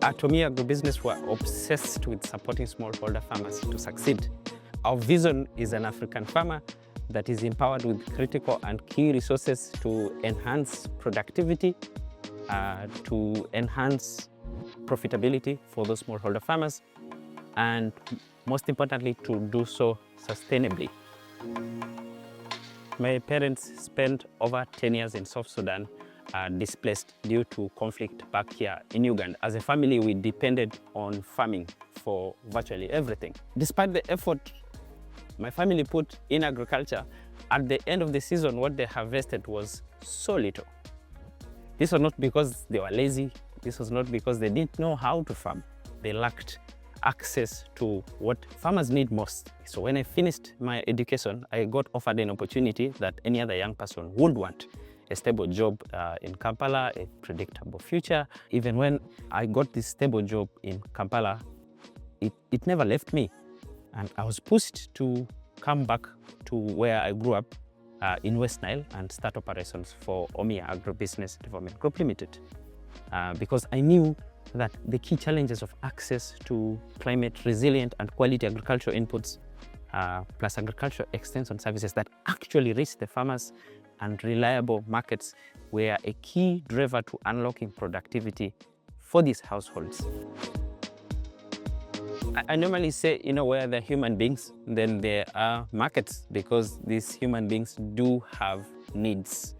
At Omia Agri Business, we're obsessed with supporting smallholder farmers to succeed. Our vision is an African farmer that is empowered with critical and key resources to enhance productivity, to enhance profitability for those smallholder farmers, and most importantly, to do so sustainably. My parents spent over 10 years in South Sudan, displaced due to conflict back here in Uganda. As a family, we depended on farming for virtually everything. Despite the effort my family put in agriculture, at the end of the season, what they harvested was so little. This was not because they were lazy. This was not because they didn't know how to farm. They lacked access to what farmers need most. So when I finished my education, I got offered an opportunity that any other young person would want. A stable job in Kampala, a predictable future. Even when I got this stable job in Kampala, it never left me. And I was pushed to come back to where I grew up in West Nile and start operations for Omia Agri Business Development Group Limited. Because I knew that the key challenges of access to climate resilient and quality agricultural inputs, plus agricultural extension services that actually reach the farmers and reliable markets were a key driver to unlocking productivity for these households. I normally say, where there are human beings, then there are markets, because these human beings do have needs.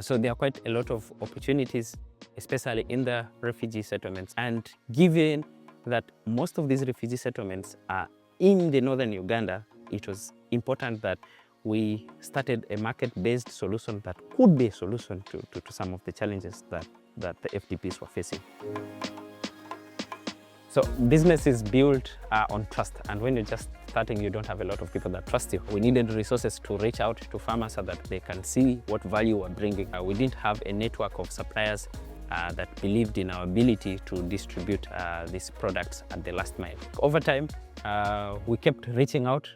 So there are quite a lot of opportunities, especially in the refugee settlements. And given that most of these refugee settlements are in the northern Uganda, it was important that we started a market-based solution that could be a solution to some of the challenges that the FDPs were facing. So business is built on trust, and when you're just starting, you don't have a lot of people that trust you. We needed resources to reach out to farmers so that they can see what value we're bringing. We didn't have a network of suppliers that believed in our ability to distribute these products at the last mile. Over time, we kept reaching out,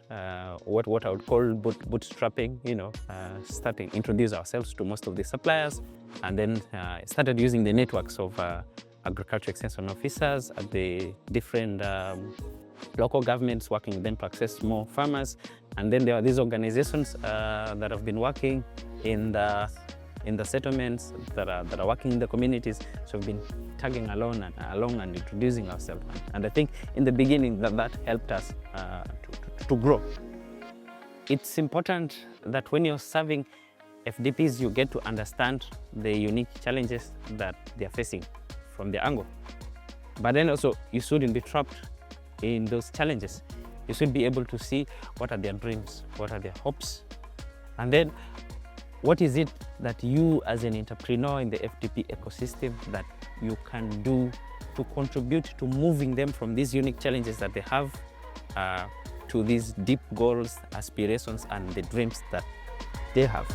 what I would call bootstrapping, starting introduce ourselves to most of the suppliers, and then started using the networks of agriculture extension officers at the different local governments, working with them to access more farmers. And then there are these organizations that have been working in the settlements, that are working in the communities. So we've been tagging along and introducing ourselves. And I think in the beginning that helped us to grow. It's important that when you're serving FDPs, you get to understand the unique challenges that they're facing from their angle. But then also, you shouldn't be trapped in those challenges. You should be able to see what are their dreams, what are their hopes, and then what is it that you as an entrepreneur in the FDP ecosystem that you can do to contribute to moving them from these unique challenges that they have to these deep goals, aspirations, and the dreams that they have.